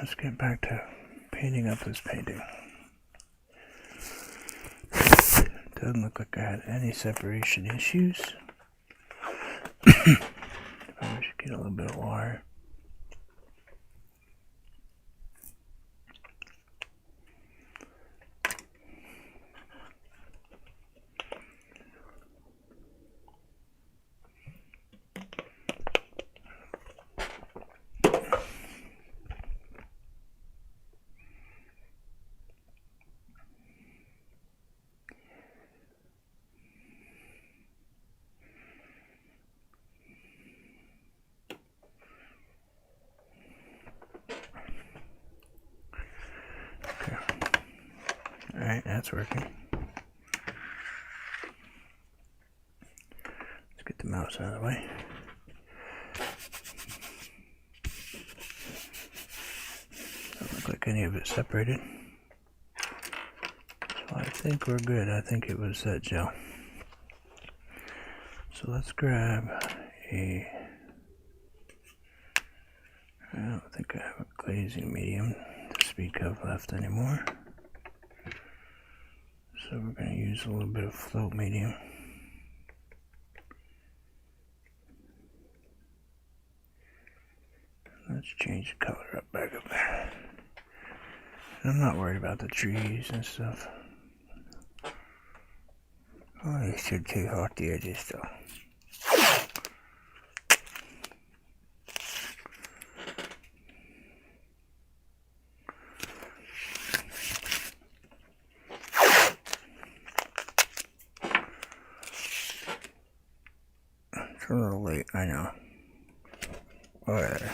let's get back to painting up this painting. Doesn't look like I had any separation issues. Probably should get a little bit of water. Alright, that's working. Let's get the mouse out of the way. Doesn't look like any of it separated. So I think we're good. I think it was that gel. So let's grab a... I don't think I have a glazing medium to speak of left anymore. So we're going to use a little bit of float medium. Let's change the color up back up there. I'm not worried about the trees and stuff. Oh, it should take off the edges though. It's a little late, I know. Whatever.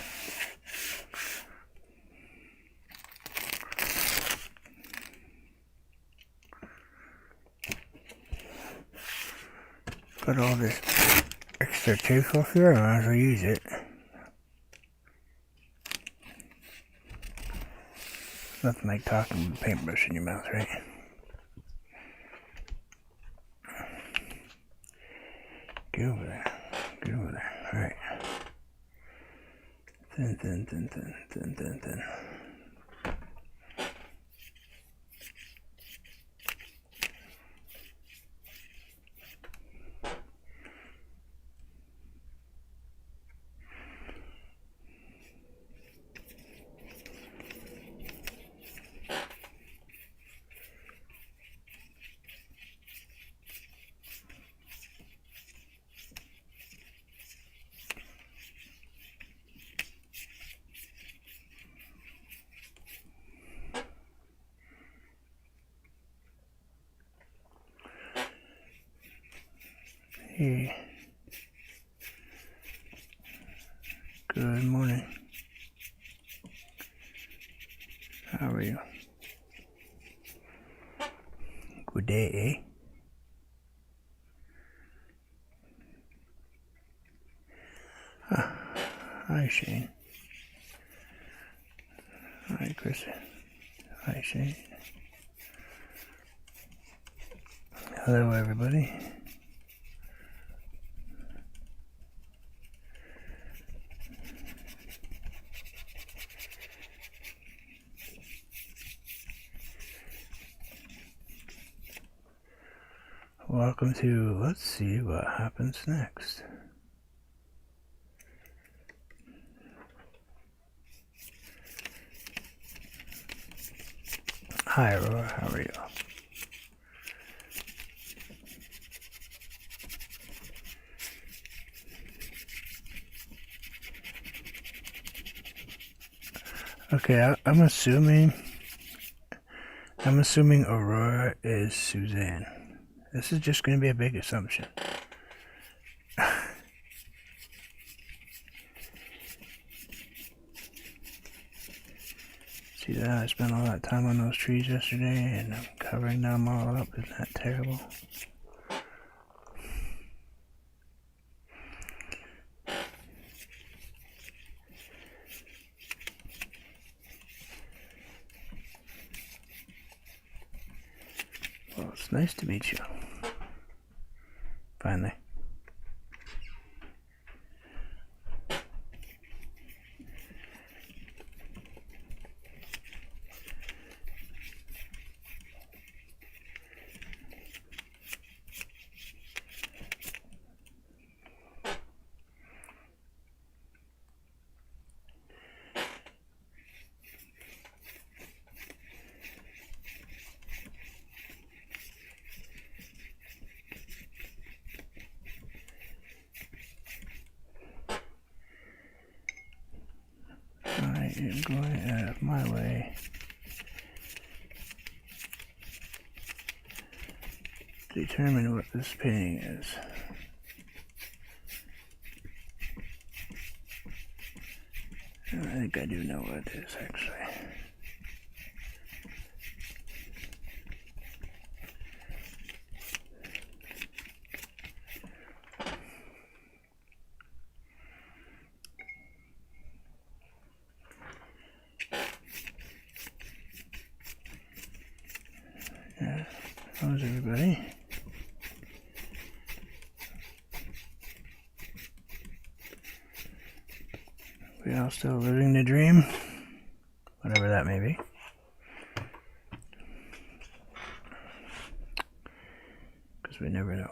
Got all this extra tape off here, I might as well use it. Nothing like talking with a paintbrush in your mouth, right? Get over there. Get over there. Alright. Thin, thin, thin, thin, thin, thin, thin. Hey, good morning. How are you? Good day, eh? Hi, Shane. Hi, Chris. Hi, Shane. Hello, everybody. Welcome to Let's See What Happens Next. Hi, Aurora. How are you? Okay, I'm assuming Aurora is Suzanne. This is just going to be a big assumption. See that? I spent all that time on those trees yesterday and I'm covering them all up. Isn't that terrible? Well, it's nice to meet you. Finally. am going out of my way to determine what this painting is. I think I do know what it is, actually. Yeah, how's everybody? We all still living the dream? Whatever that may be. Because we never know.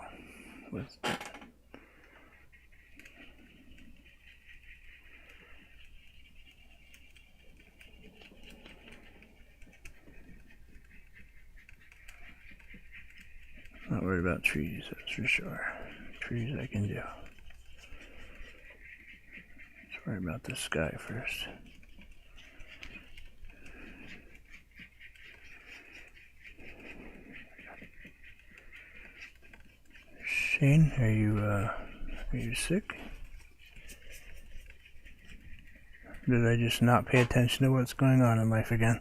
Not worried about trees, that's for sure. Trees I can do. Let's worry about the sky first. Shane, are you sick? Did I just not pay attention to what's going on in life again?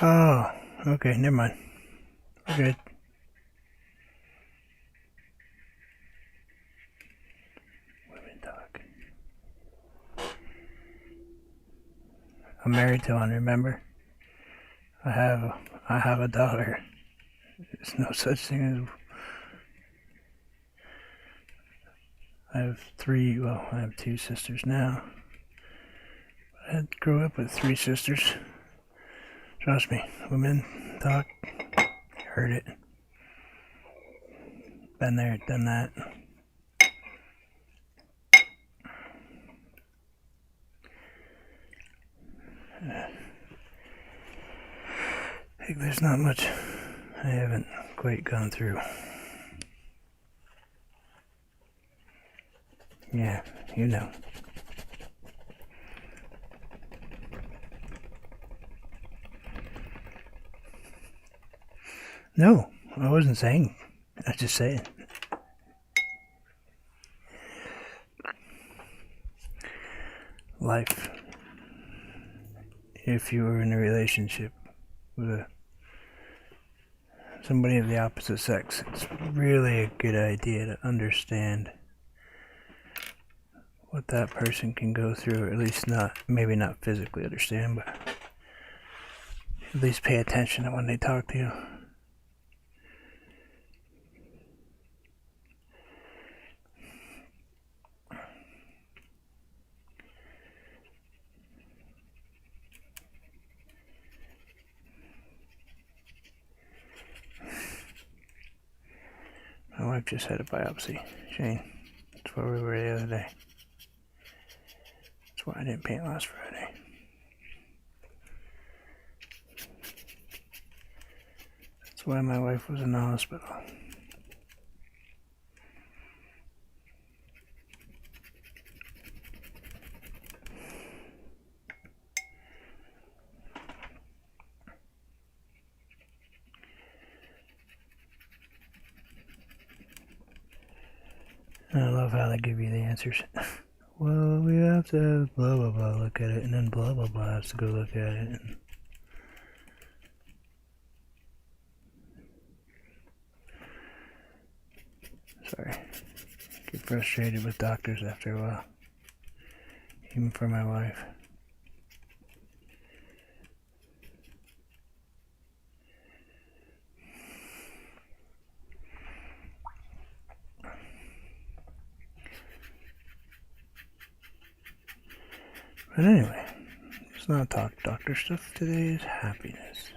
Oh, okay, never mind. We're good. Women talk. I'm married to one, remember? I have a daughter. There's no such thing as... I have two sisters now. I had to grow up with three sisters. Trust me, women talk. Heard it. Been there, done that. I think there's not much I haven't quite gone through. Yeah, you know. No, I wasn't saying. I was just saying. Life. If you were in a relationship with somebody of the opposite sex, it's really a good idea to understand what that person can go through, or at least maybe not physically understand, but at least pay attention to when they talk to you. My wife just had a biopsy, Shane. That's where we were the other day. That's why I didn't paint last Friday. That's why my wife was in the hospital. I love how they give you the answers. Well, we have to blah blah blah look at it, and then blah blah blah has to go look at it. Sorry. Get frustrated with doctors after a while. Even for my wife. But anyway, let's not talk doctor stuff. Today is happiness.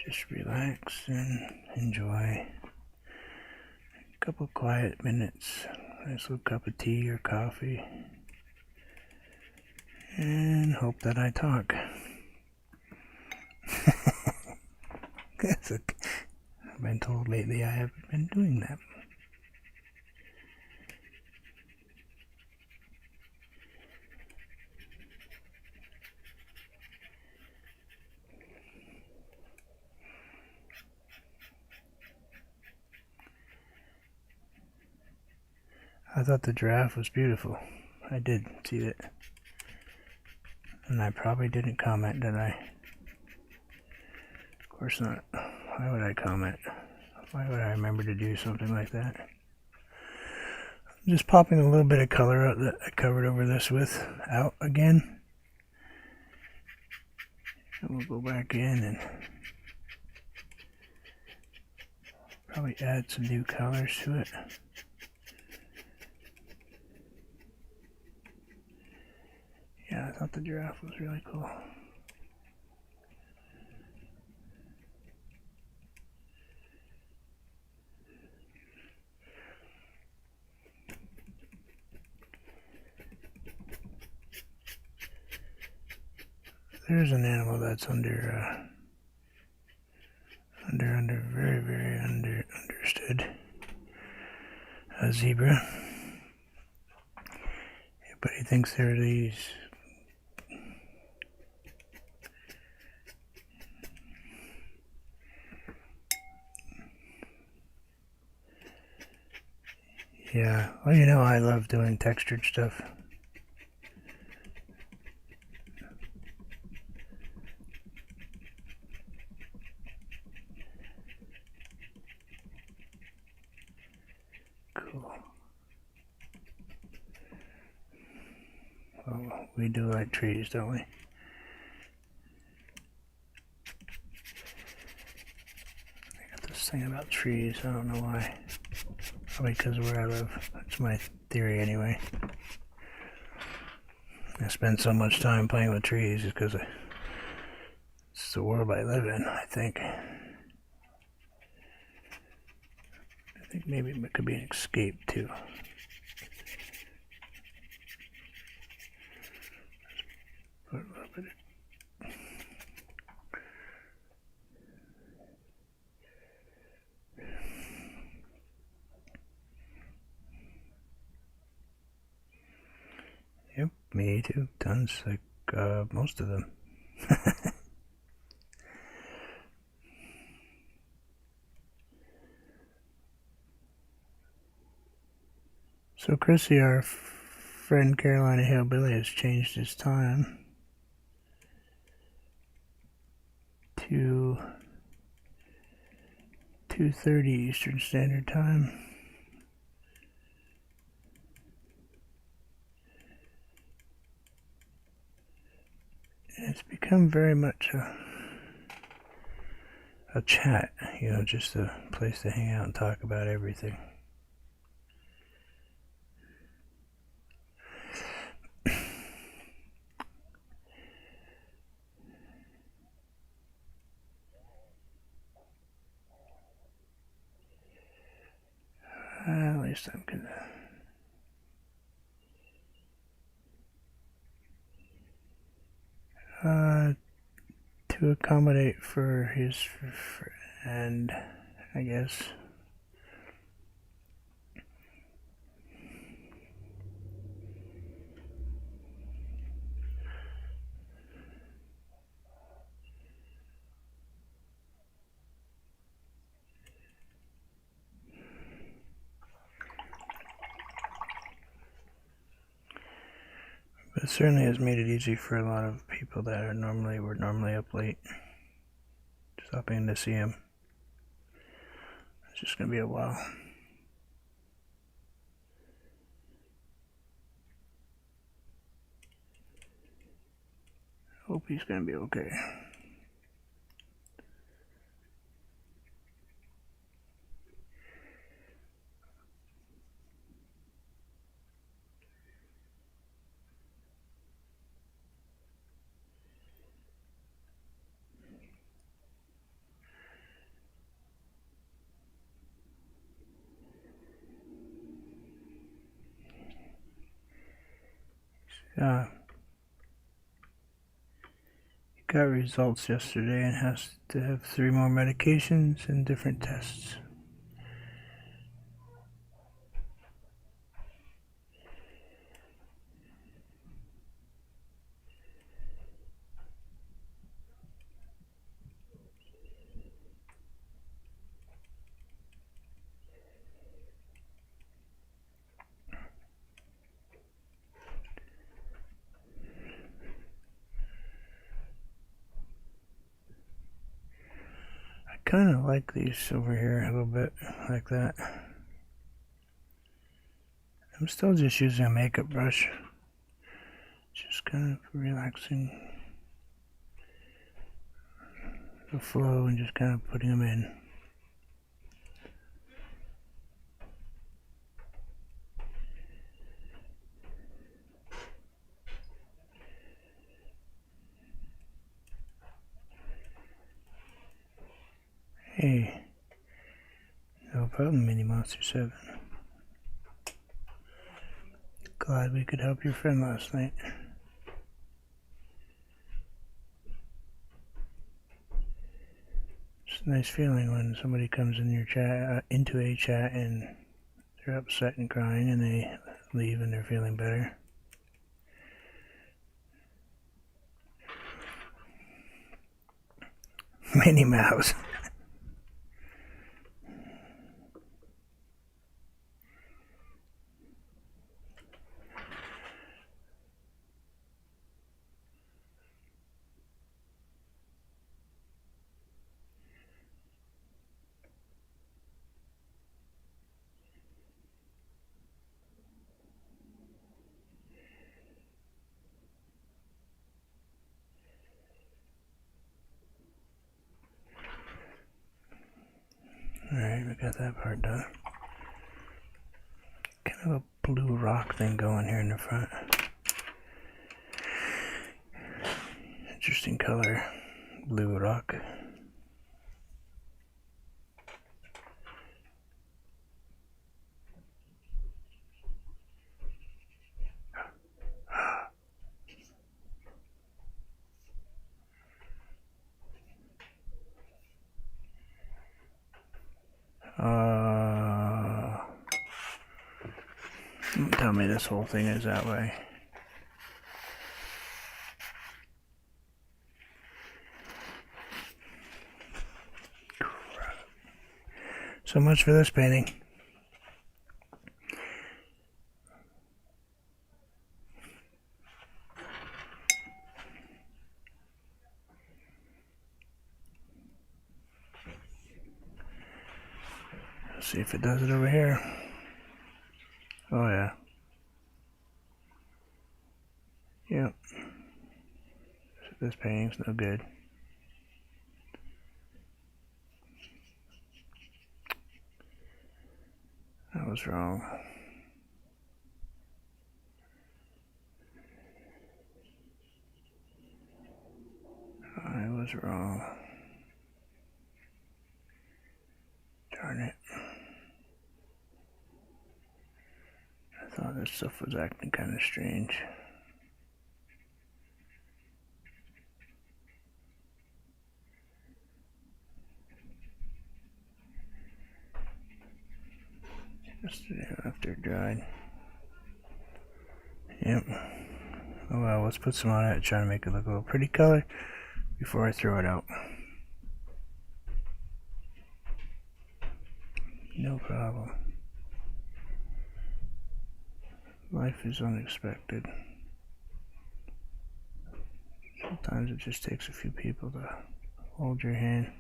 Just relax and enjoy a couple quiet minutes Nice little cup of tea or coffee. And hope that I talk. I've been told lately I haven't been doing that. I thought the giraffe was beautiful. I did see it. And I probably didn't comment, did I? Of course not. Why would I comment? Why would I remember to do something like that? I'm just popping a little bit of color out that I covered over this with out again. And we'll go back in and probably add some new colors to it. Yeah, I thought the giraffe was really cool. There's an animal that's very understood. A zebra. But he thinks they're these yeah, well, you know, I love doing textured stuff. Cool. Well, we do like trees, don't we? I got this thing about trees, I don't know why. Probably because of where I live. That's my theory anyway. I spend so much time playing with trees because it's the world I live in, I think. I think maybe it could be an escape too. Put a little bit of Yep, me too. Tons, like most of them. So Chrissy, our friend Carolina Hillbilly, has changed his time to 2:30 Eastern Standard Time. And it's become very much a chat, you know, just a place to hang out and talk about everything. At least I'm gonna. To accommodate for his friend, I guess. But it certainly has made it easy for a lot of people that were normally up late. Stopping to see him. It's just gonna be a while. Hope he's gonna be okay. he got results yesterday and has to have 3 more medications and different tests. I kind of like these over here a little bit, like that. I'm still just using a makeup brush, just kind of relaxing the flow and just kind of putting them in. Hey, no problem, Mini Monster 7. Glad we could help your friend last night. It's a nice feeling when somebody comes in your chat, into a chat, and they're upset and crying, and they leave and they're feeling better. Minnie Mouse. Alright, we got that part done. Kind of a blue rock thing going here in the front. Interesting color, blue rock. Don't tell me this whole thing is that way. Crap. So much for this painting. Let's see if it does it over here. Oh yeah. Yep. This painting's no good. I was wrong. I was wrong. Darn it. I thought this stuff was acting kind of strange. Yesterday after it dried. Yep. Oh well, let's put some on it, try to make it look a little pretty color before I throw it out. No problem. Life is unexpected. Sometimes it just takes a few people to hold your hand.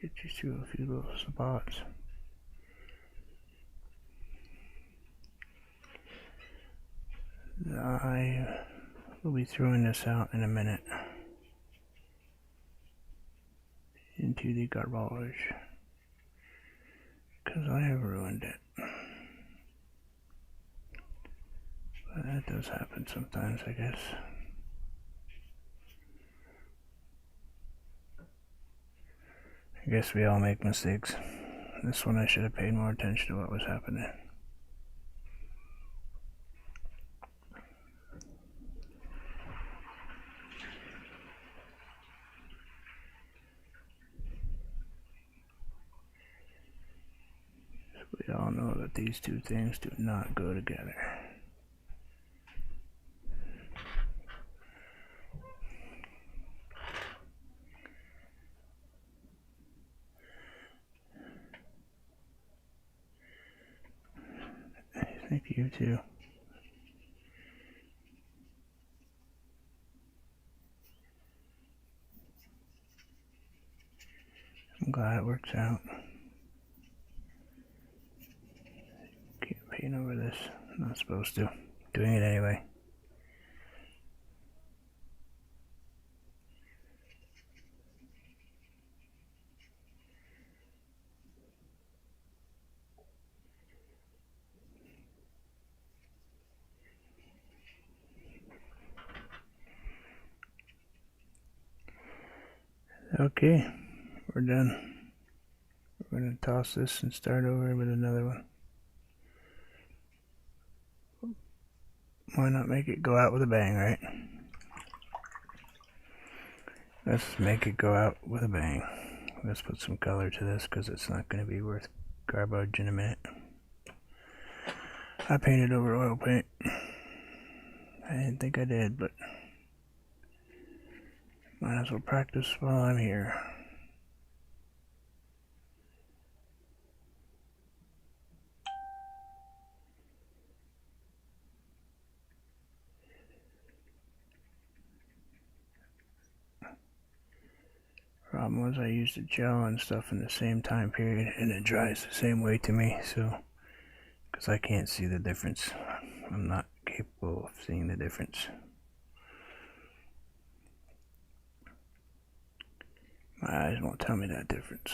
Get you through a few little spots. I will be throwing this out in a minute into the garbage because I have ruined it. But that does happen sometimes, I guess. I guess we all make mistakes. This one I should have paid more attention to what was happening. We all know that these two things do not go together. Thank you too. I'm glad it works out. Can't paint over this. Not supposed to. Doing it anyway. Okay, we're done. We're going to toss this and start over with another one. Why not make it go out with a bang, right? Let's make it go out with a bang. Let's put some color to this because it's not going to be worth garbage in a minute. I painted over oil paint. I didn't think I did, but might as well practice while I'm here. Problem was I used the gel and stuff in the same time period and it dries the same way to me, so because I can't see the difference. I'm not capable of seeing the difference. My eyes won't tell me that difference.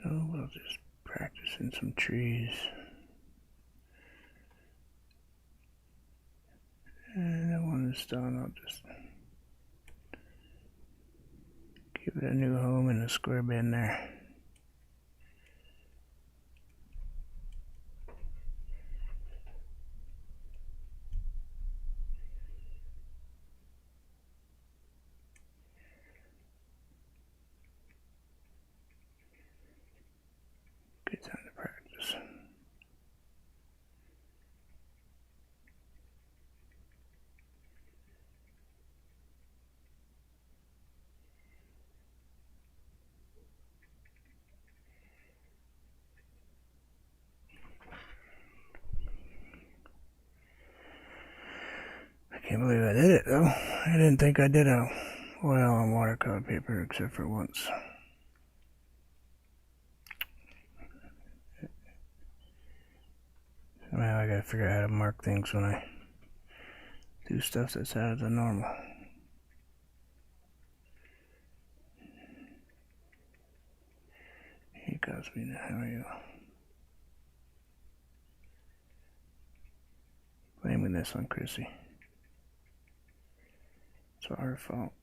So we'll just practice in some trees. And that one is done. I'll just give it a new home in a square bin there. Good time to practice. I can't believe I did it though. I didn't think I did a oil on watercolor paper except for once. Somehow I gotta figure out how to mark things when I do stuff that's out of the normal. Hey Cosby, how are you? Blaming this on Chrissy. It's all her fault.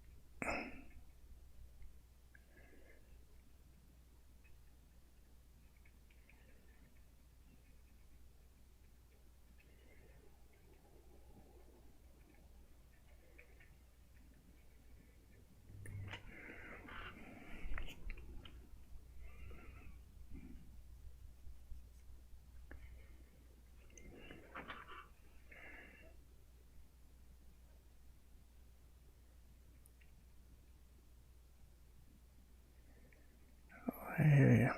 I hear you.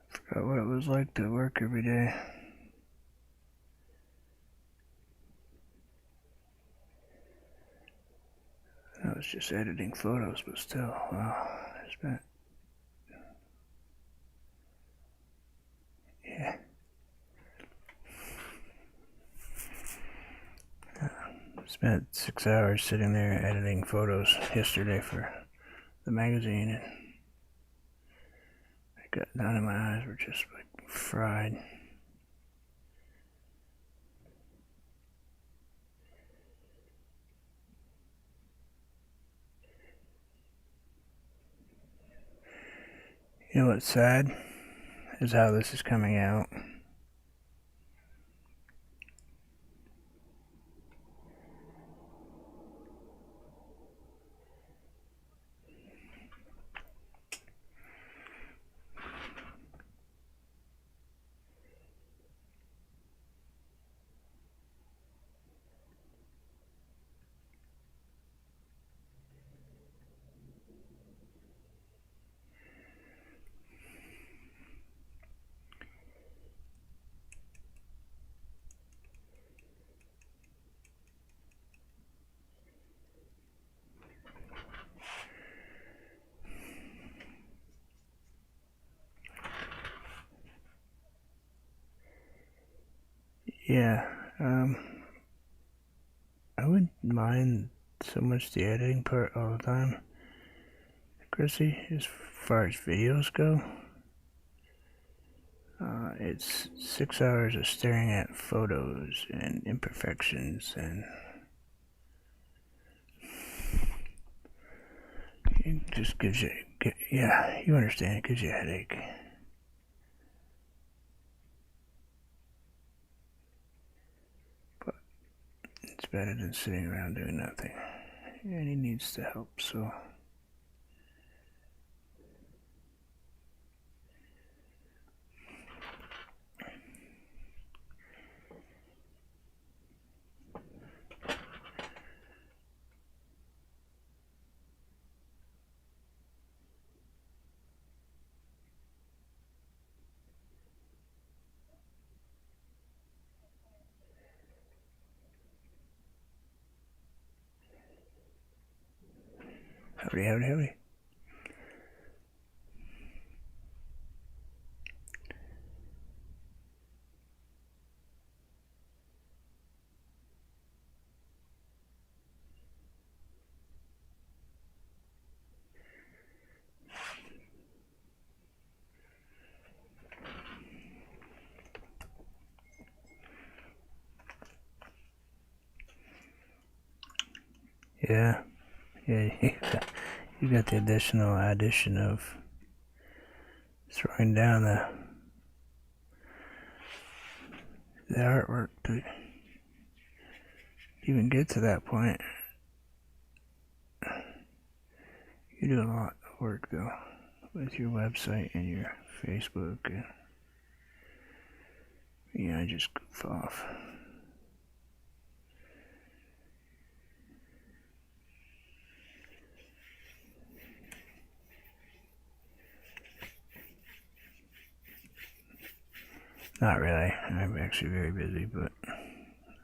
Forgot what it was like to work every day. I was just editing photos, but still, wow. I spent, yeah. Spent 6 hours sitting there editing photos yesterday for the magazine, and I got down and my eyes were just like fried. You know what's sad is how this is coming out. Yeah, I wouldn't mind so much the editing part all the time, Chrissy. As far as videos go, it's 6 hours of staring at photos and imperfections, and it just gives you, yeah, you understand, it gives you a headache. But it's better than sitting around doing nothing. And he needs the help, so. Howdy, howdy, howdy. Yeah, you got the additional addition of throwing down the artwork to even get to that point. You do a lot of work though with your website and your Facebook, and yeah, I just goof off. Not really. I'm actually very busy, but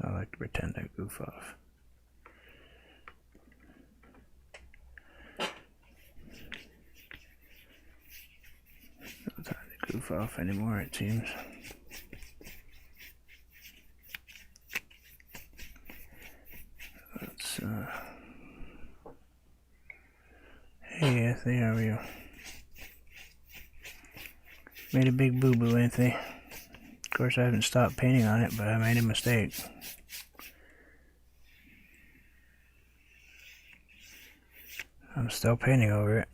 I like to pretend I goof off. No time to goof off anymore, it seems. Let's, hey, Anthony, how are you? Made a big boo-boo, Anthony. Of course, I haven't stopped painting on it, but I made a mistake. I'm still painting over it.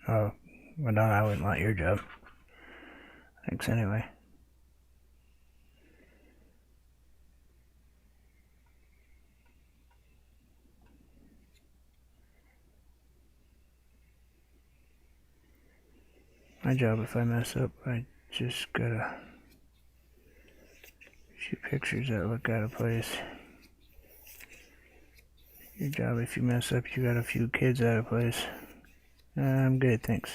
Oh, well, no, I wouldn't want your job. Thanks anyway. My job, if I mess up, I just got a few pictures that look out of place. Your job, if you mess up, you got a few kids out of place. I'm good, thanks.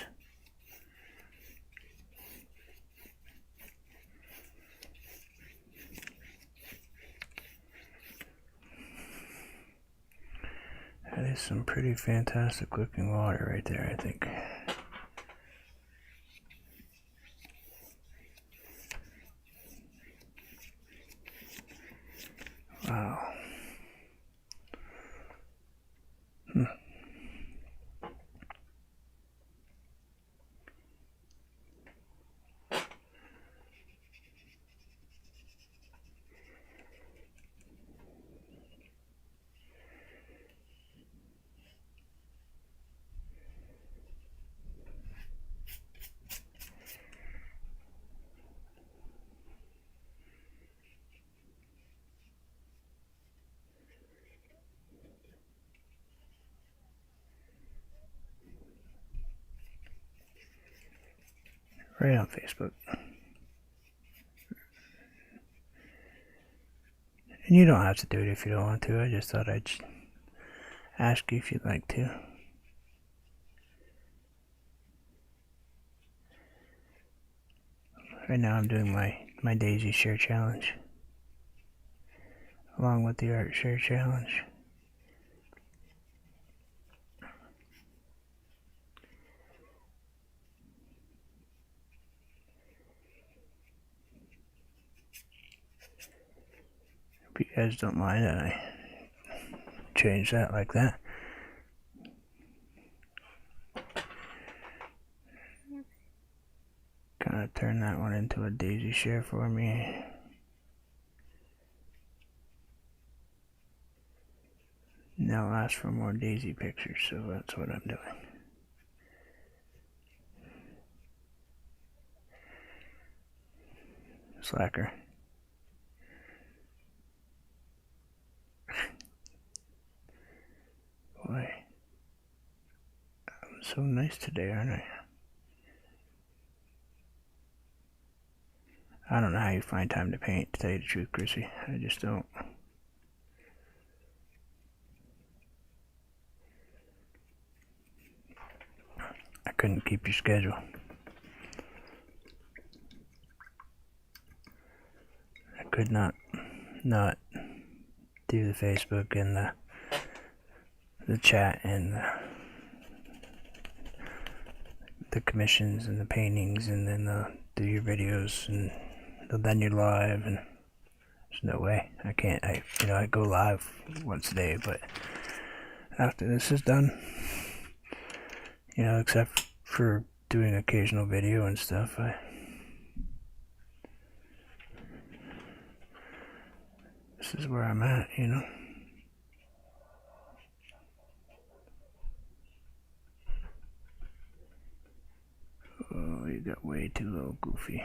That is some pretty fantastic looking water right there, I think. Wow. Right on Facebook. And you don't have to do it if you don't want to. I just thought I'd ask you if you'd like to. Right now I'm doing my Daisy Share Challenge, along with the Art Share Challenge. Hope you guys don't mind that I change that like that. Kind of turn that one into a daisy share for me. Now ask for more daisy pictures, so that's what I'm doing. Slacker. Boy, I'm so nice today, aren't I? I don't know how you find time to paint, to tell you the truth, Chrissy. I just don't. I couldn't keep your schedule. I could not do the Facebook and the chat and the commissions and the paintings, and then do your videos and then you're live, and there's no way. I can't. I go live once a day, but after this is done, except for doing occasional video and stuff, this is where I'm at, Oh, you got way too low, Goofy.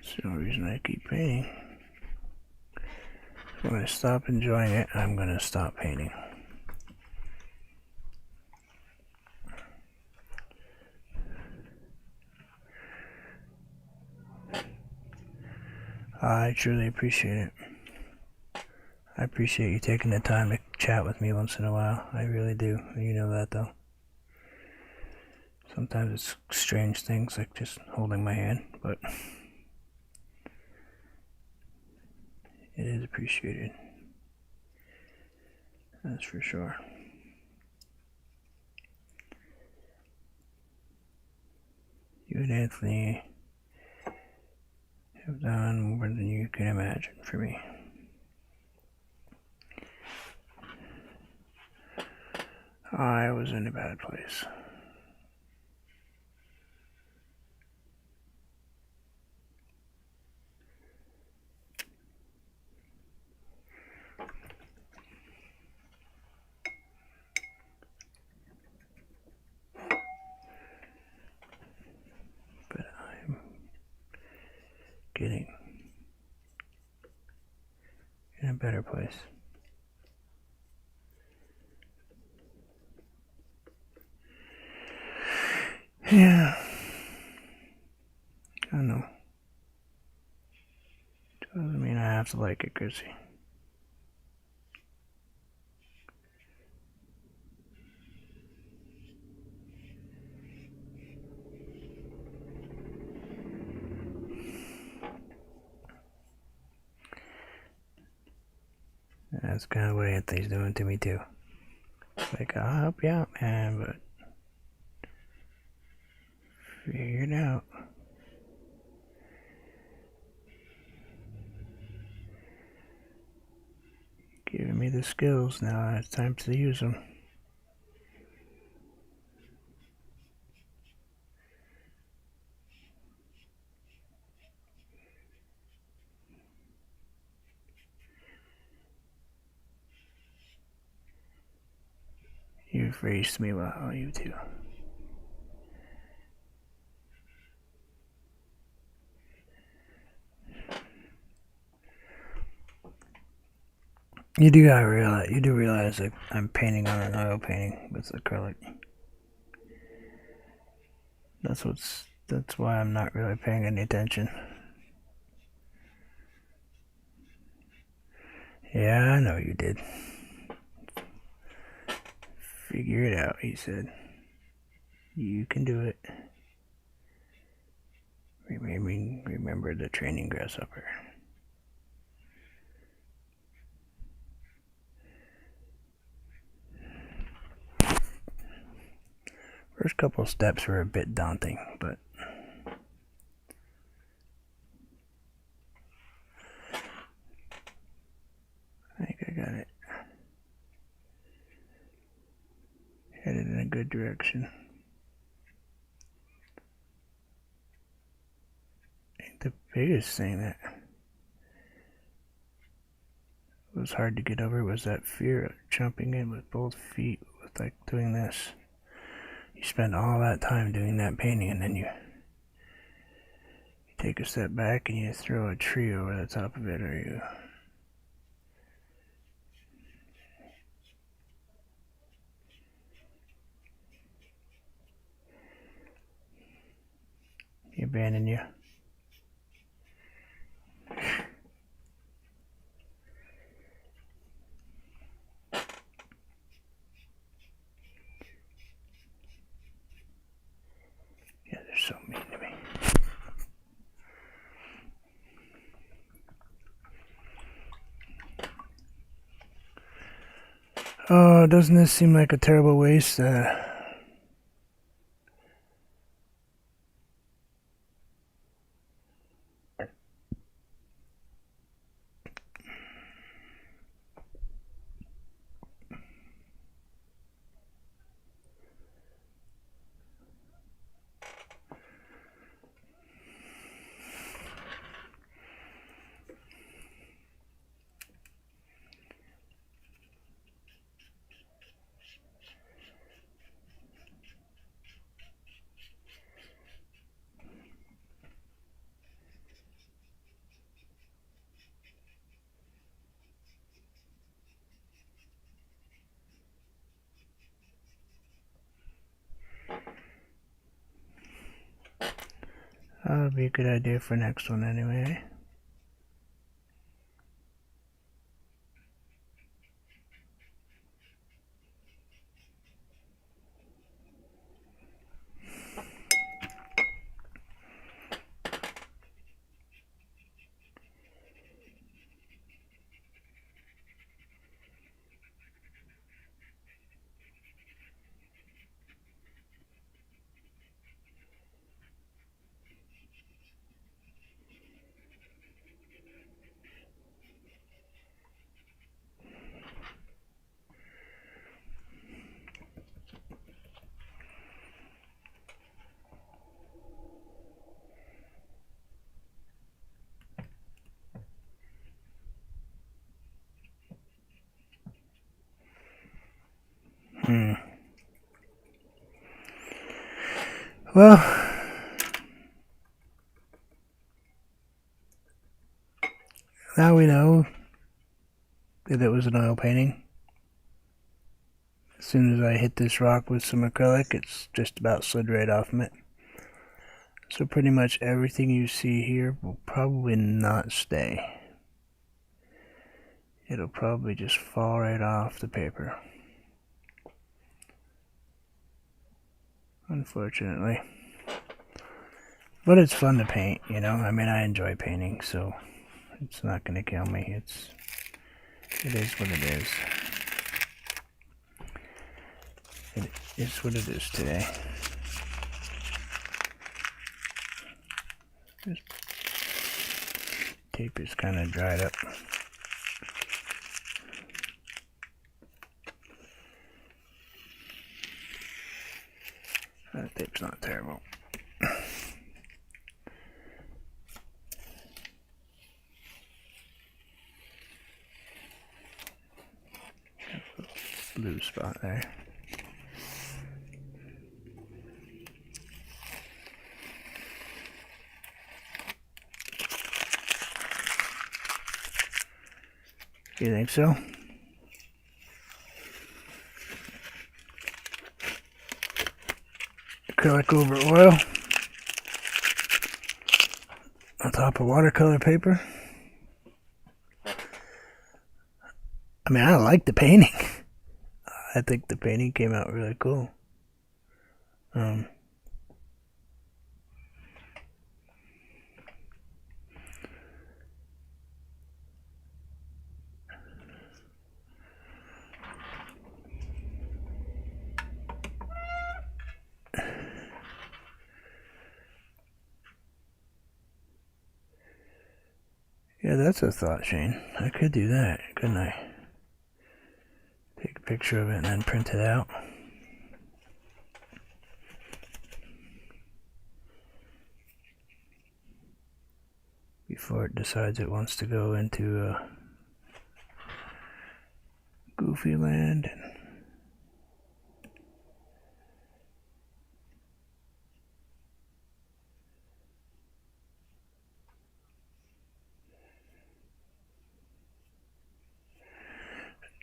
That's the only reason I keep painting. When I stop enjoying it, I'm going to stop painting. I truly appreciate it. I appreciate you taking the time to chat with me once in a while. I really do. You know that, though. Sometimes it's strange things, like just holding my hand, but it is appreciated. That's for sure. You and Anthony have done more than you can imagine for me. I was in a bad place. But I'm getting in a better place. Yeah. I know. Doesn't mean I have to like it, Chrissy. That's kind of what Anthony's doing to me too. Like, I'll help you out, man, but figure it out. Giving me the skills, now it's time to use them. You've raised me well, you too. You do realize that I'm painting on an oil painting with acrylic. That's why I'm not really paying any attention. Yeah, I know you did. Figure it out, he said. You can do it. Remember the training grasshopper. First couple steps were a bit daunting, but I think I got it. Headed in a good direction. I think the biggest thing that was hard to get over was that fear of jumping in with both feet with like doing this. You spend all that time doing that painting and then you take a step back and you throw a tree over the top of it, or you abandon you. Yeah, they're so mean to me. Oh, doesn't this seem like a terrible waste? That'll be a good idea for next one anyway. Well, now we know that it was an oil painting. As soon as I hit this rock with some acrylic, it's just about slid right off of it. So pretty much everything you see here will probably not stay. It'll probably just fall right off the paper. Unfortunately. But it's fun to paint, you know. I mean, I enjoy painting, so it's not going to kill me. It is what it is. It is what it is today. This tape is kind of dried up. That tape's not terrible. Blue spot there. You think so? Acrylic over oil on top of watercolor paper. I mean, I like the painting. I think the painting came out really cool. Yeah, that's a thought, Shane. I could do that, couldn't I? Take a picture of it and then print it out. Before it decides it wants to go into Goofy Land.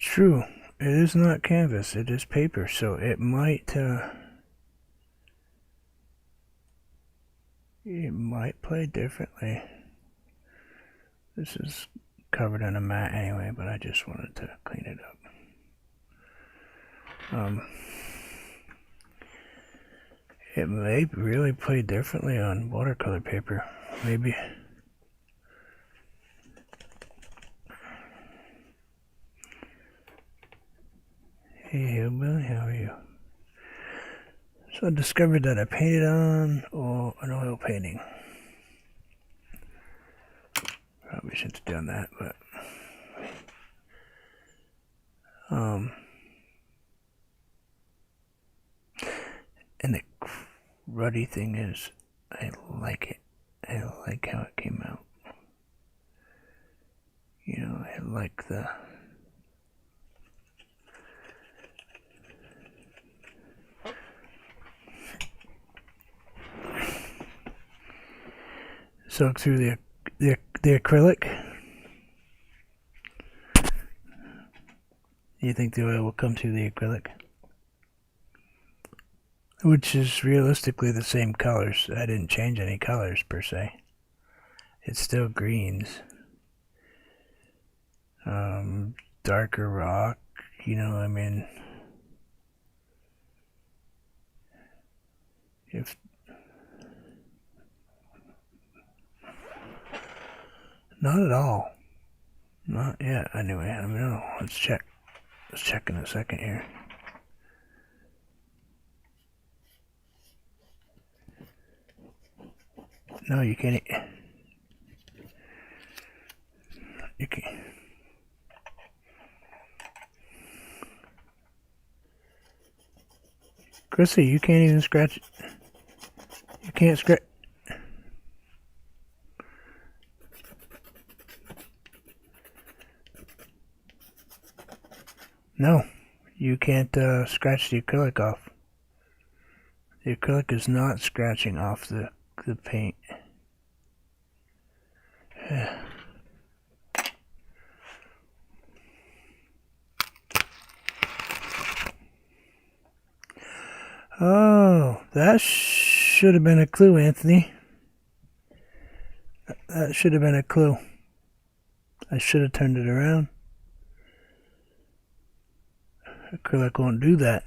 True, it is not canvas, it is paper, so it might play differently. This is covered in a mat anyway, but I just wanted to clean it up. It may really play differently on watercolor paper, maybe. Hey Hillbilly, how are you? So I discovered that I painted on an oil painting. Probably shouldn't have done that, but and the ruddy thing is, I like it. I like how it came out. You know, I like the soak through the acrylic. You think the oil will come through the acrylic? Which is realistically the same colors. I didn't change any colors per se. It's still greens. Darker rock, you know, I mean, if not at all. Not yet, anyway. I don't know. Let's check. Let's check in a second here. No, you can't. You can't. Chrissy, you can't even scratch. You can't scratch. No, you can't scratch the acrylic off. The acrylic is not scratching off the paint. Oh, that should have been a clue, Anthony. That should have been a clue. I should have turned it around. Acrylic won't do that.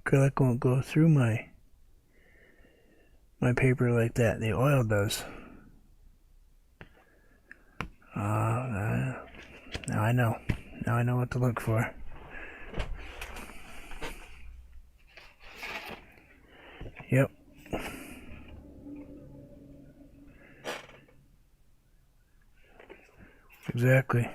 Acrylic won't go through my paper like that. The oil does. Now I know. Now I know what to look for. Yep. Exactly.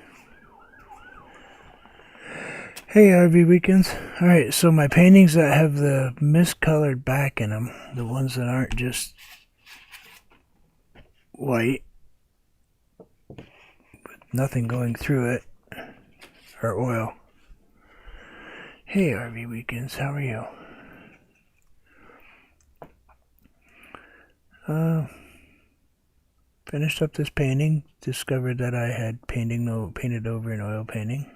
Hey, RV Weekends. Alright, so my paintings that have the miscolored back in them, the ones that aren't just white, with nothing going through it, are oil. Hey, RV Weekends, how are you? Finished up this painting, discovered that I had painted over an oil painting.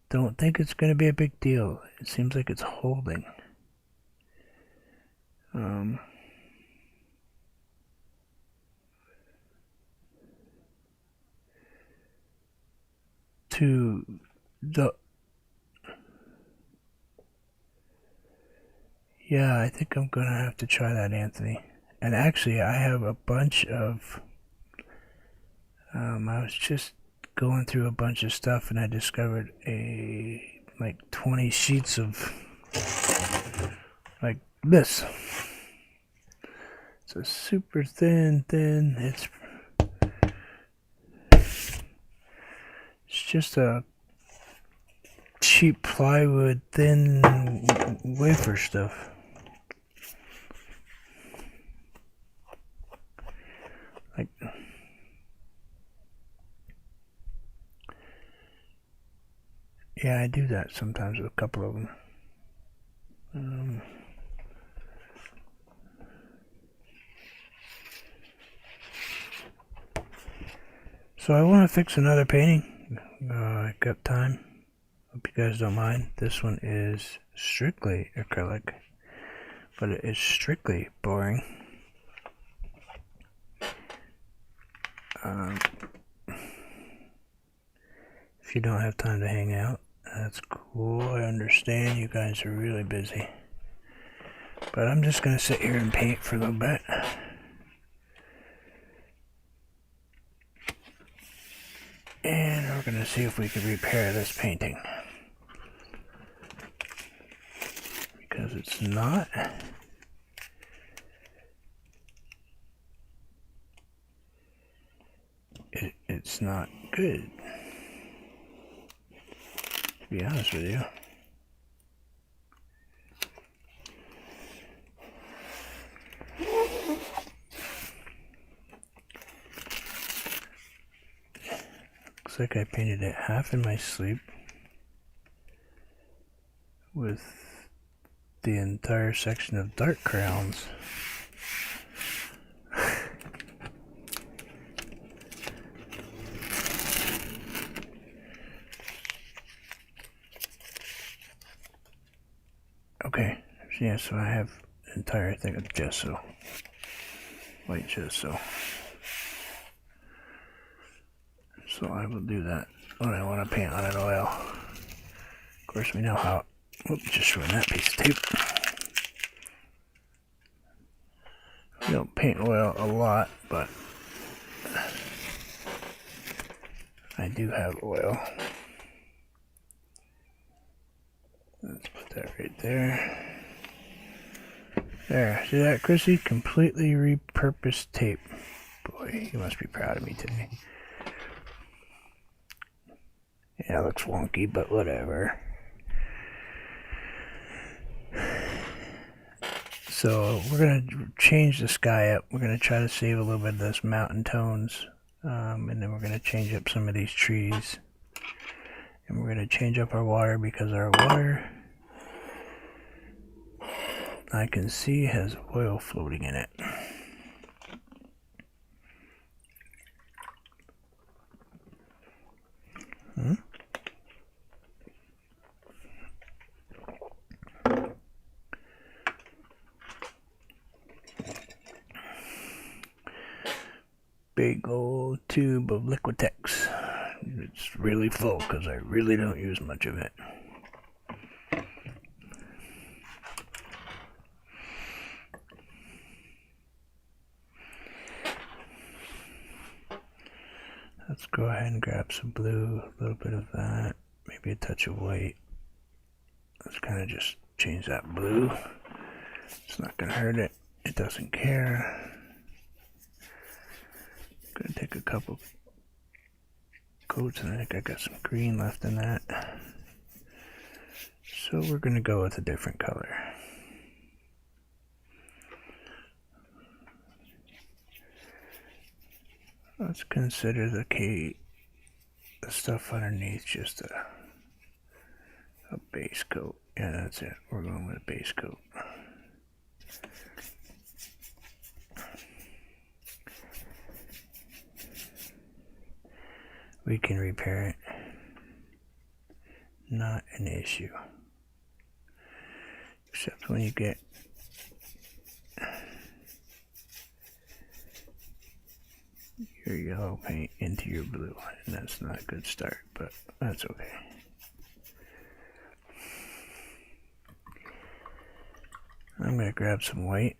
Don't think it's going to be a big deal. It seems like it's holding. Yeah, I think I'm going to have to try that, Anthony. And actually, I have a bunch of, I was just going through a bunch of stuff and I discovered like 20 sheets of, like this. It's a super thin, it's just a cheap plywood, thin wafer stuff. Like, yeah, I do that sometimes with a couple of them. So I want to fix another painting. I got time. Hope you guys don't mind. This one is strictly acrylic, but it is strictly boring. If you don't have time to hang out, that's cool. I understand you guys are really busy. But I'm just going to sit here and paint for a little bit. And we're going to see if we can repair this painting. Because it's not. It's not good. To be honest with you. Looks like I painted it half in my sleep with the entire section of dark crayons. Okay, yeah, so I have an entire thing of gesso, white gesso. So I will do that when I want to paint on an oil. Of course, we know how. Oops, just ruined that piece of tape. We don't paint oil a lot, but I do have oil. Let's put that right there. There, see that, Chrissy? Completely repurposed tape. Boy, you must be proud of me today. Yeah, it looks wonky, but whatever. So we're going to change the sky up. We're going to try to save a little bit of those mountain tones. And then we're going to change up some of these trees. And we're going to change up our water because our water I can see has oil floating in it. Big old tube of Liquitex. It's really full because I really don't use much of it. Let's go ahead and grab some blue, a little bit of that, maybe a touch of white. Let's kind of just change that blue. It's not going to hurt it. It doesn't care. I'm going to take a couple coats, and I think I got some green left in that. So we're going to go with a different color. Let's consider the stuff underneath just a base coat. Yeah, that's it. We're going with a base coat. We can repair it. Not an issue. Except when you get your yellow paint into your blue, and that's not a good start, but that's okay. I'm going to grab some white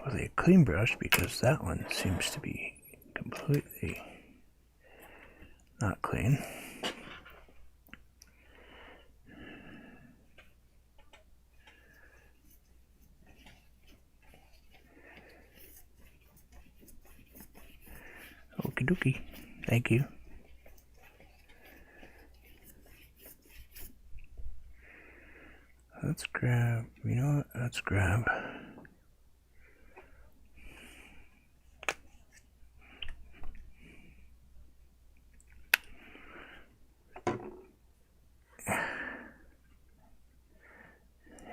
with a clean brush because that one seems to be completely not clean. Okie dokie. Thank you. Let's grab, you know what? Let's grab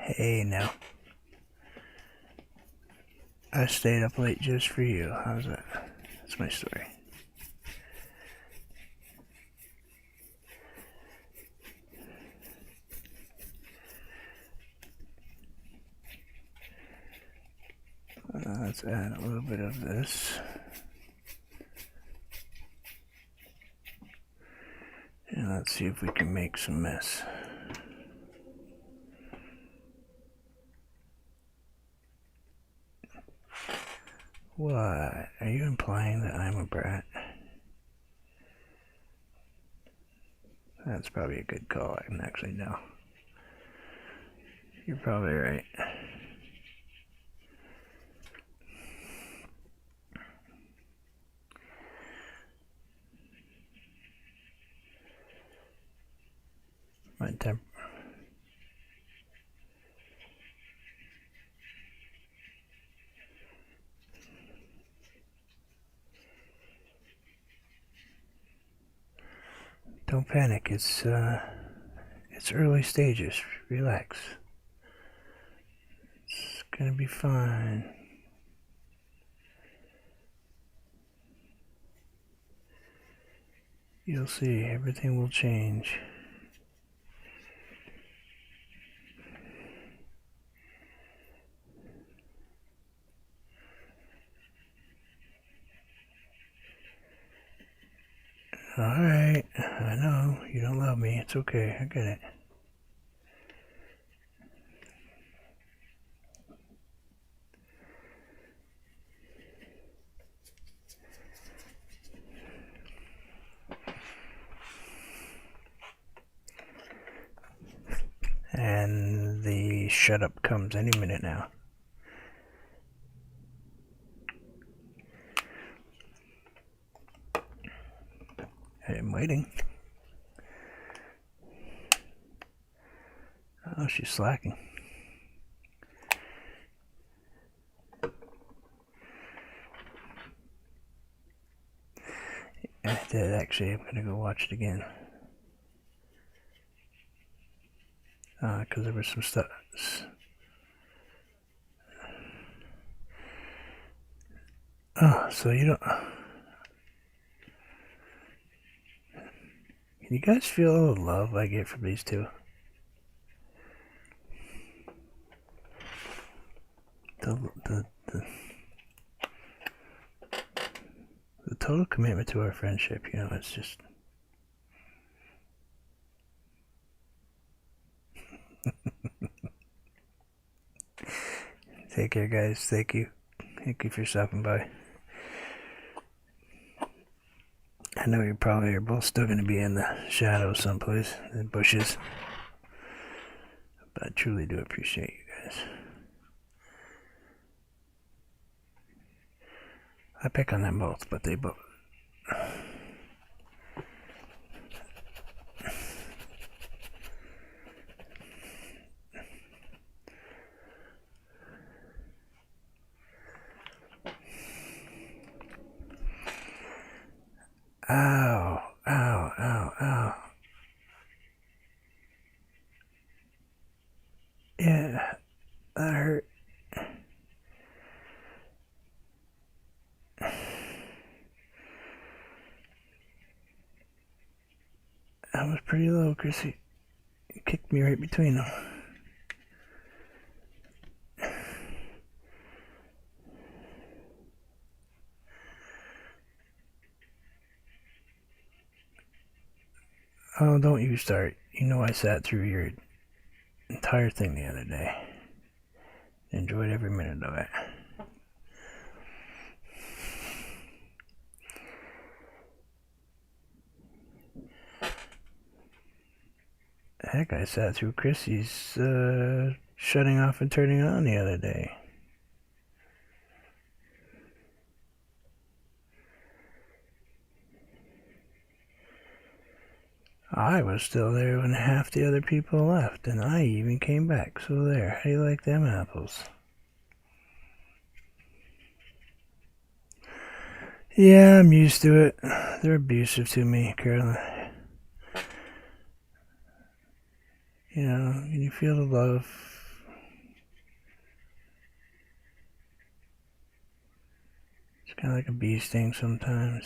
hey now. I stayed up late just for you. How's that? That's my story. Let's add a little bit of this. And let's see if we can make some mess. What? Are you implying that I'm a brat? That's probably a good call. I can actually know. You're probably right. My temp. Don't panic. It's early stages. Relax. It's gonna be fine. You'll see. Everything will change. Alright, I know, you don't love me, it's okay, I get it. And the shut up comes any minute now. I'm waiting. Oh, she's slacking. I did actually. I'm gonna go watch it again. Because there was some stuff. Oh, so you don't... Can you guys feel all the love I get from these two? The total commitment to our friendship, you know, it's just... Take care, guys. Thank you. Thank you for stopping by. I know you probably are both still going to be in the shadows someplace, in the bushes. But I truly do appreciate you guys. I pick on them both, but they both... Ow, ow, ow, ow. Yeah, that hurt. That was pretty low, Chrissy. You kicked me right between them. Oh, don't you start. You know I sat through your entire thing the other day. Enjoyed every minute of it. Heck, I sat through Chrissy's shutting off and turning on the other day. I was still there when half the other people left, and I even came back, so there. How do you like them apples? Yeah, I'm used to it. They're abusive to me, Carolyn. You know, you feel the love. It's kind of like a bee sting sometimes.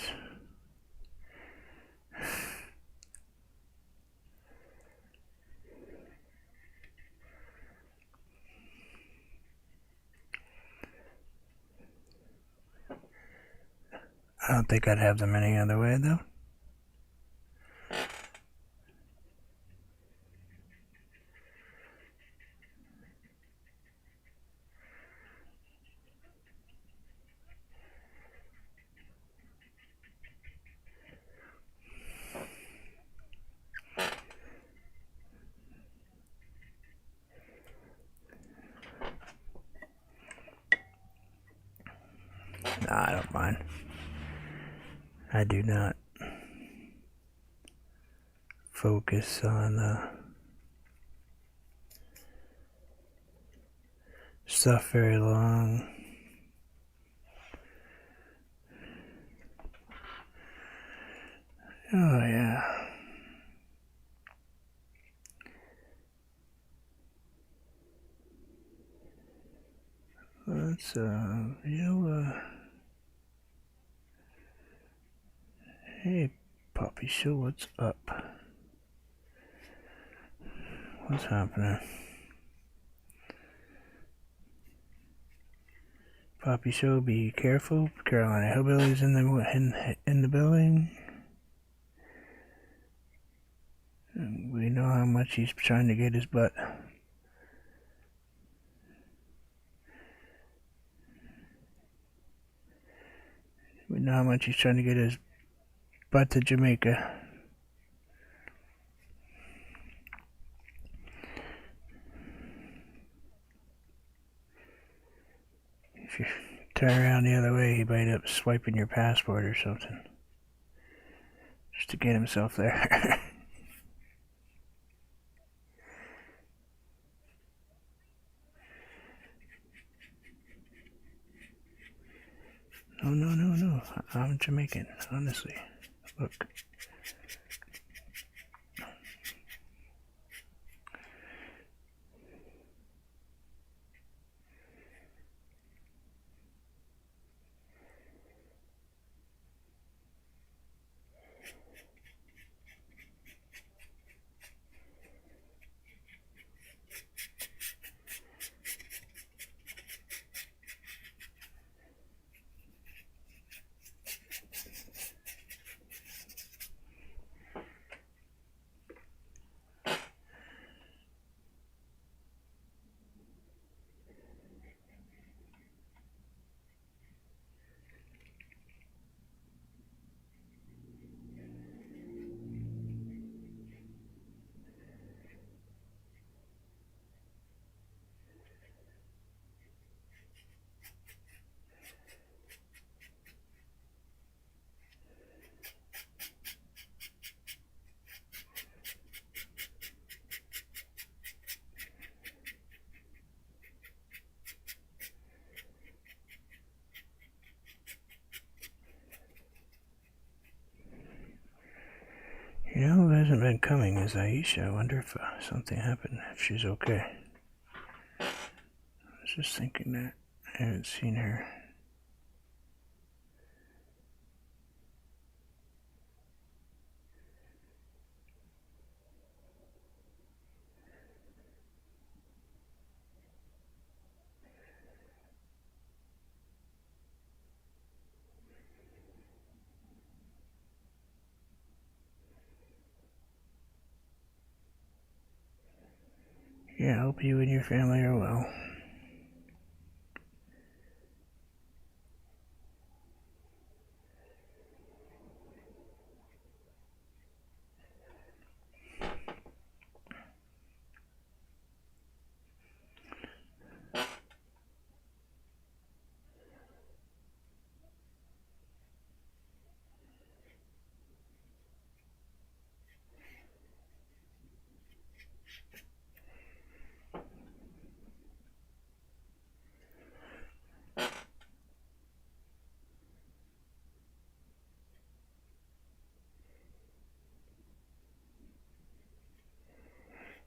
I don't think I'd have them any other way, though. Nah, I don't mind. I do not focus on stuff very long. Oh, yeah. Let's, hey, Poppy Show, what's up? What's happening? Poppy Show, be careful. Carolina Hillbillies in the building. We know how much he's trying to get his butt. We know how much he's trying to get his butt to Jamaica. If you turn around the other way, he might end up swiping your passport or something. Just to get himself there. No, no, no, no. I'm Jamaican, honestly. Look. You know who hasn't been coming is Aisha. I wonder if something happened, if she's okay. I was just thinking that. I haven't seen her. Yeah, I hope you and your family are well.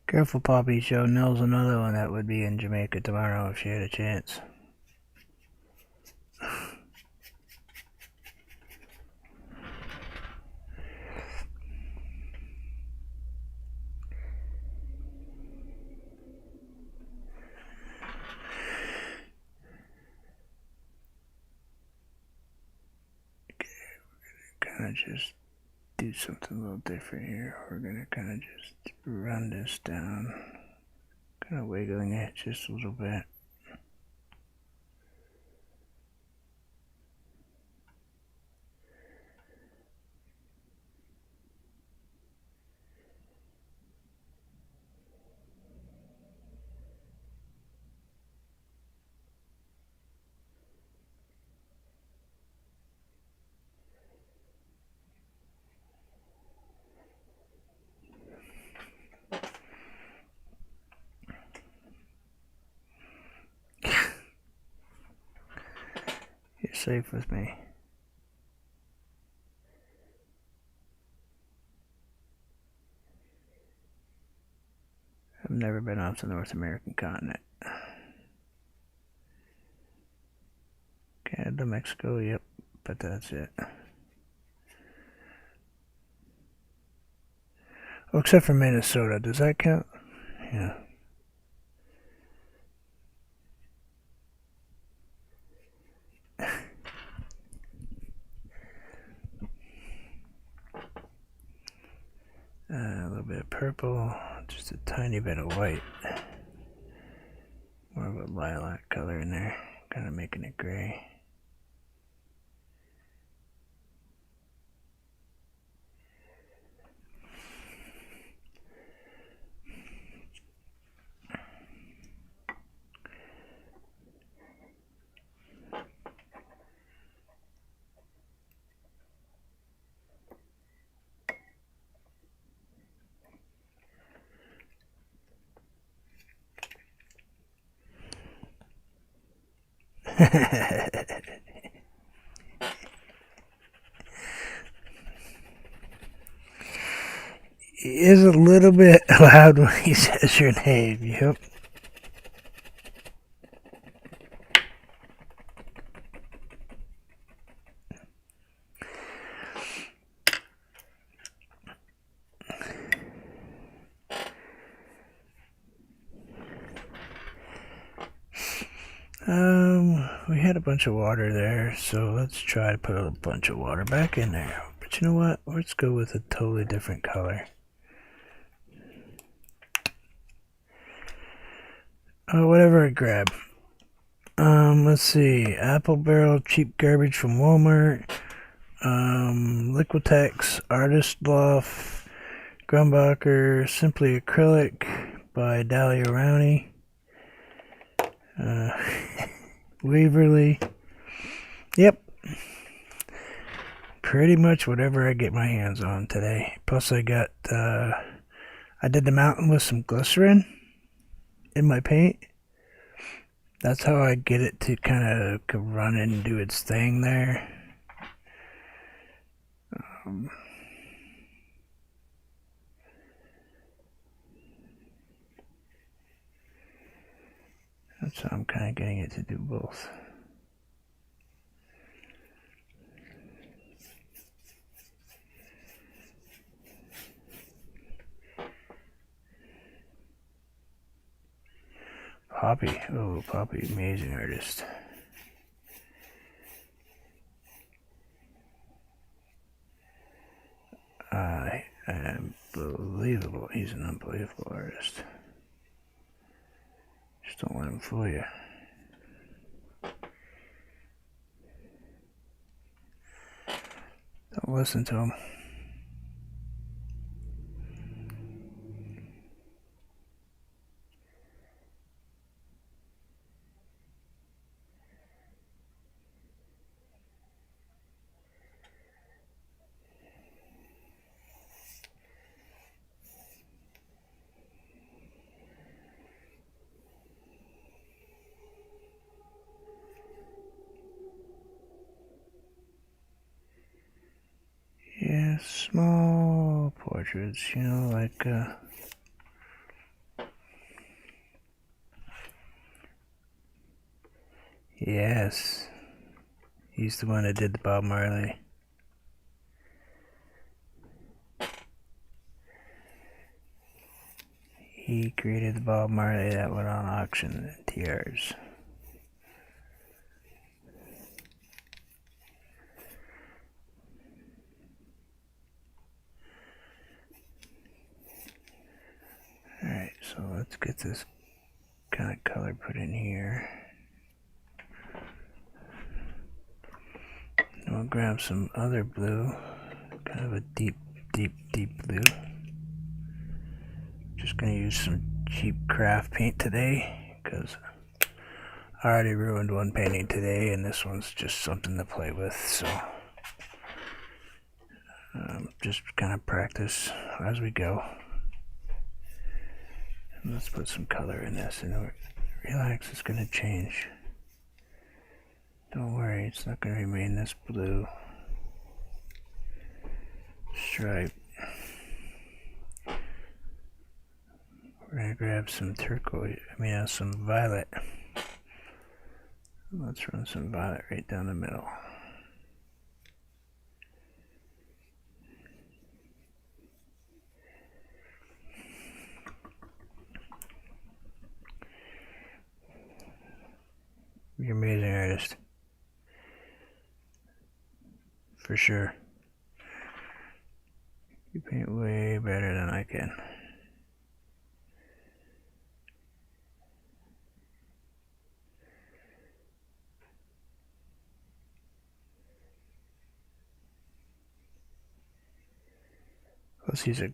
Careful, Poppy. Show Nell's another one that would be in Jamaica tomorrow if she had a chance. Kind of just do something a little different here. We're gonna kind of just run this down, kind of wiggling it just a little bit. You're safe with me. I've never been off the North American continent. Canada, Mexico, yep, but that's it. Oh, except for Minnesota. Does that count? Yeah. A little bit of purple, just a tiny bit of white. More of a lilac color in there, kind of making it gray. He is a little bit loud when he says your name, yep. We had a bunch of water there, so let's try to put a bunch of water back in there. But you know what? Let's go with a totally different color. Whatever I grab. Let's see. Apple Barrel, cheap garbage from Walmart. Liquitex, Artist Loft, Grumbacher, Simply Acrylic by Dahlia Rowney. Waverly. Yep. Pretty much whatever I get my hands on today. Plus I got, I did the mountain with some glycerin in my paint. That's how I get it to kind of run and do its thing there. So I'm kind of getting it to do both. Poppy, oh Poppy, amazing artist. Unbelievable, he's an unbelievable artist. Just don't let him fool you. Don't listen to him. Yeah, small portraits, you know, like, yes, he's the one that did the Bob Marley. He created the Bob Marley that went on auction at TR's. Alright, so let's get this kind of color put in here. And we'll grab some other blue, kind of a deep blue. Just gonna use some cheap craft paint today, because I already ruined one painting today, and this one's just something to play with, so just kind of practice as we go. And let's put some color in this, and relax, it's gonna change. Don't worry, it's not gonna remain this blue stripe. We're gonna grab some turquoise, some violet. Let's run some violet right down the middle. You're an amazing artist. For sure. You paint way better than I can. Plus he's a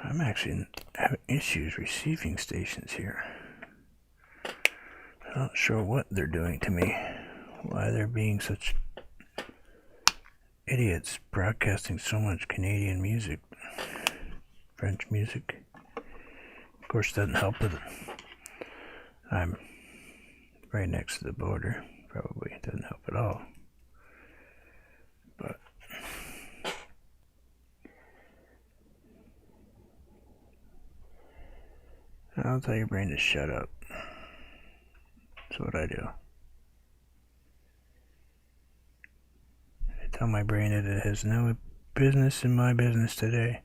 I'm actually having issues receiving stations here. I'm not sure what they're doing to me. Why they're being such idiots broadcasting so much Canadian music. French music. Of course, doesn't help that I'm right next to the border. Probably doesn't help at all. But I'll tell your brain to shut up. That's what I do. I tell my brain that it has no business in my business today.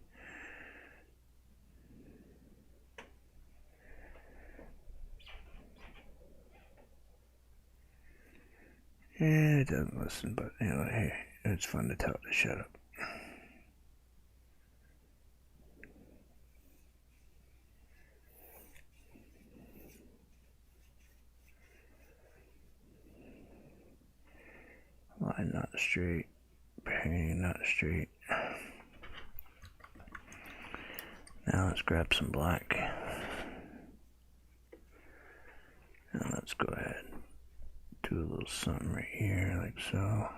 And it doesn't listen, but hey, it's fun to tell it to shut up. Line not straight, painting not straight. Now let's grab some black. And let's go ahead and do a little something right here, like so.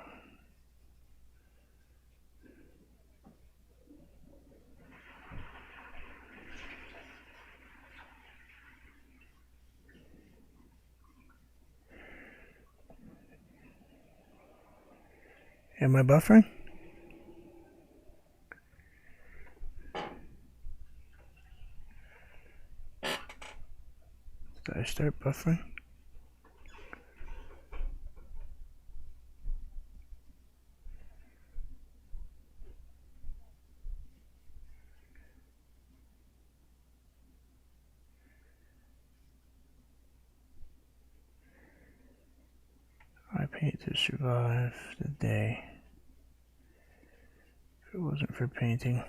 Am I buffering? Did I start buffering? I paint to survive the day. If it wasn't for painting,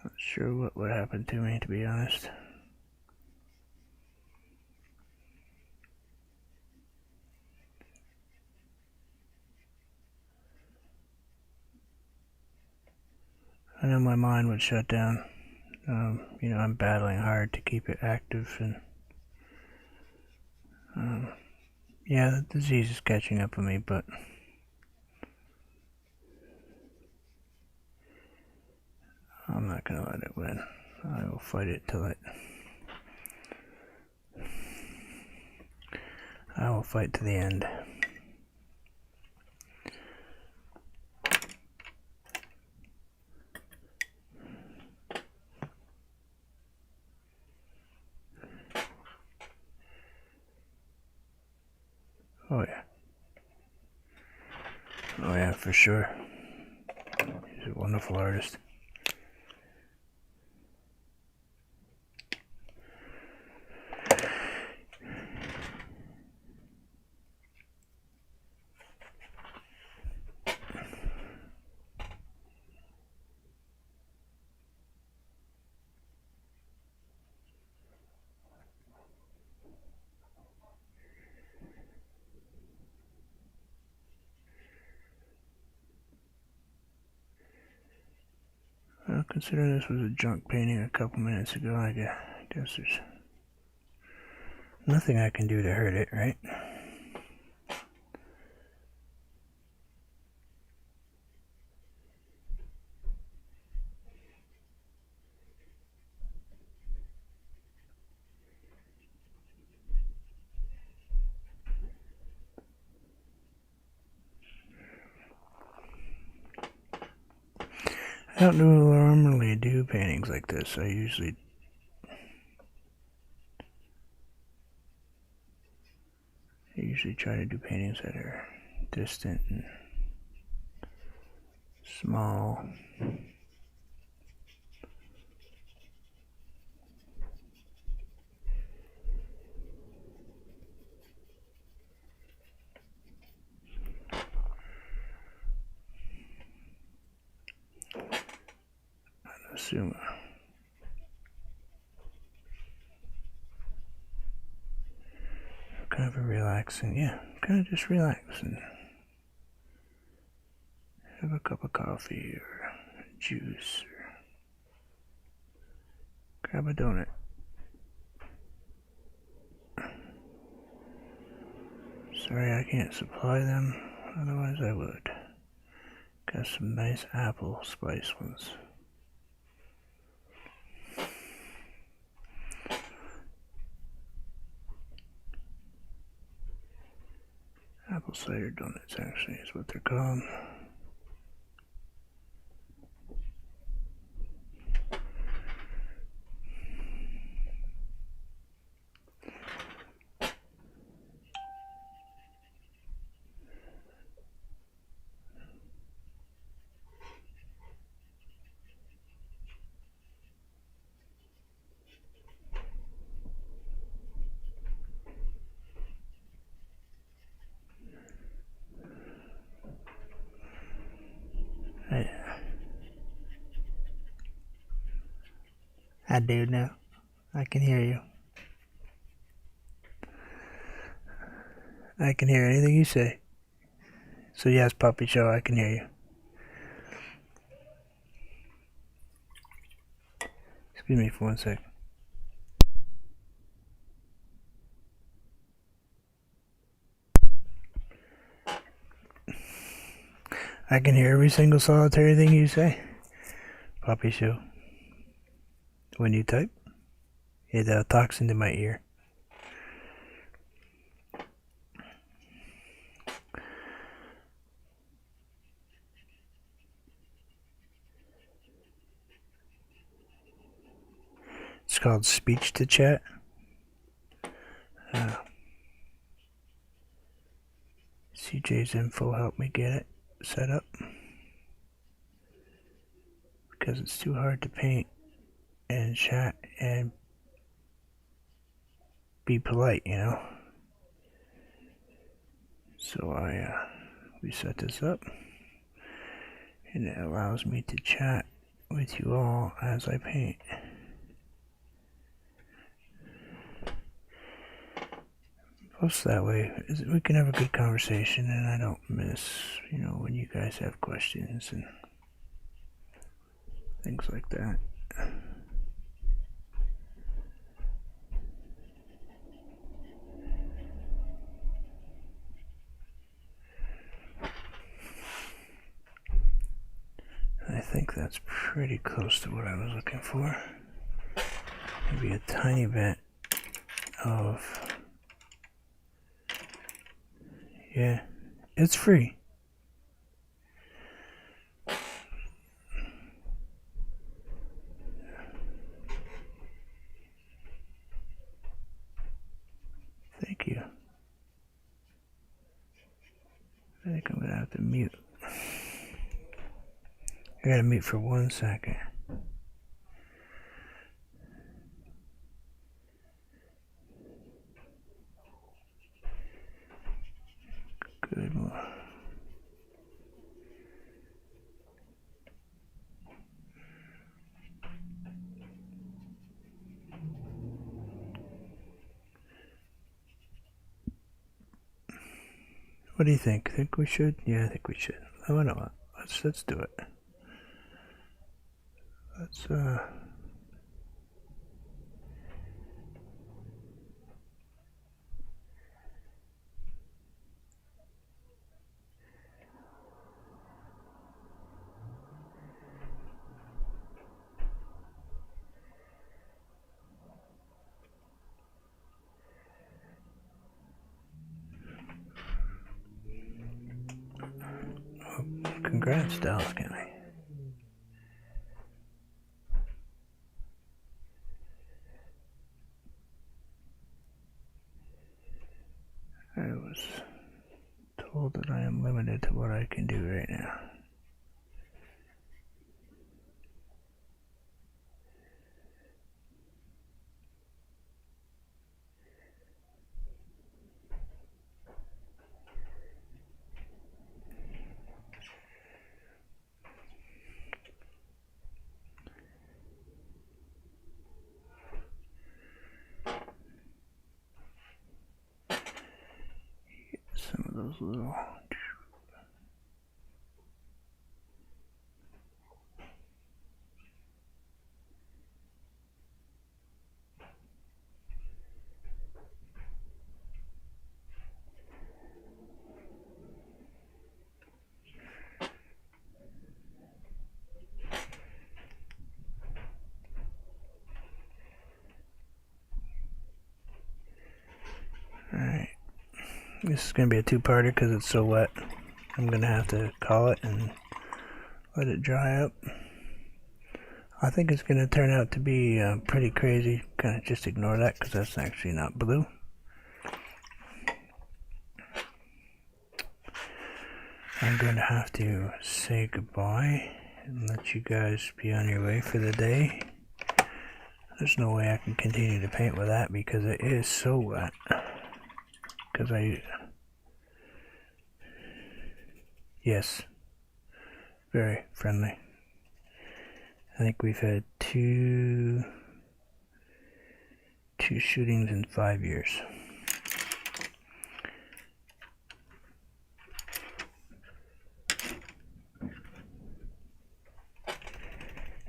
not sure what would happen to me, to be honest. I know my mind would shut down. You know, I'm battling hard to keep it active, and yeah, the disease is catching up with me, but I'm not gonna let it win. I will fight it till I will fight to the end. Oh yeah. Oh yeah, for sure. He's a wonderful artist. Well, considering this was a junk painting a couple minutes ago, I guess there's nothing I can do to hurt it, right? I don't normally do paintings like this. I usually try to do paintings that are distant and small. I'd assume kind of a relaxing, yeah, kind of just relax and have a cup of coffee or juice or grab a donut. Sorry I can't supply them, otherwise I would. Got some nice apple spice ones. Apple cider donuts, actually, is what they're called. I do now. I can hear you. I can hear anything you say. So yes, Puppy Show, I can hear you. Excuse me for 1 sec. I can hear every single solitary thing you say. Poppy show. When you type, it talks into my ear. It's called speech to chat. CJ's info helped me get it set up because it's too hard to paint and chat and be polite, you know. So we set this up, and it allows me to chat with you all as I paint. Plus that way we can have a good conversation, and I don't miss, you know, when you guys have questions and things like that. I think that's pretty close to what I was looking for. Maybe a tiny bit of, yeah, it's free. Thank you. I think I'm gonna have to mute. I gotta mute for 1 second. Good. What do you think? Think we should? Yeah, I think we should. Oh, no, let's do it. Let's congrats, Dallas County. I was told that I am limited to what I can do right now. Some of those little... Alright. This is going to be a two-parter because it's so wet. I'm going to have to call it and let it dry up. I think it's going to turn out to be pretty crazy. Kind of just ignore that because that's actually not blue. I'm going to have to say goodbye and let you guys be on your way for the day. There's no way I can continue to paint with that because it is so wet. Because yes, very friendly. I think we've had two shootings in 5 years.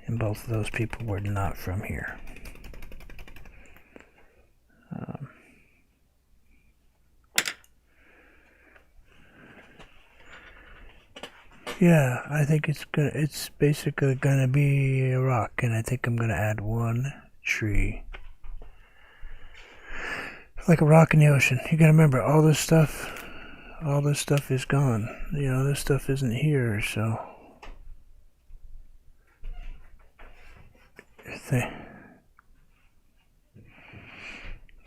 And both of those people were not from here. Yeah, I think it's basically gonna be a rock, and I think I'm gonna add one tree. Like a rock in the ocean. You gotta remember, all this stuff is gone. You know, this stuff isn't here, so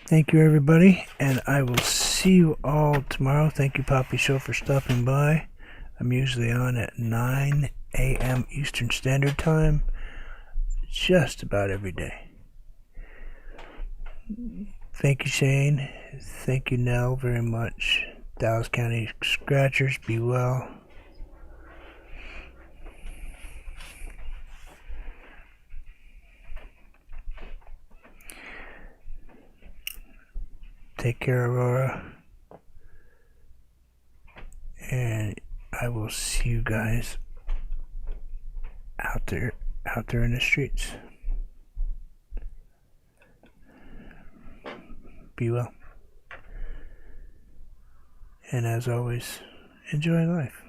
thank you, everybody, and I will see you all tomorrow. Thank you, Poppy Show, for stopping by. I'm usually on at 9 a.m. Eastern Standard Time, just about every day. Thank you, Shane. Thank you, Nell, very much. Dallas County Scratchers, be well. Take care, Aurora. And I will see you guys out there in the streets. Be well. And as always, enjoy life,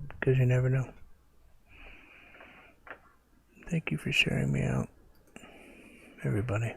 because you never know. Thank you for sharing me out, everybody.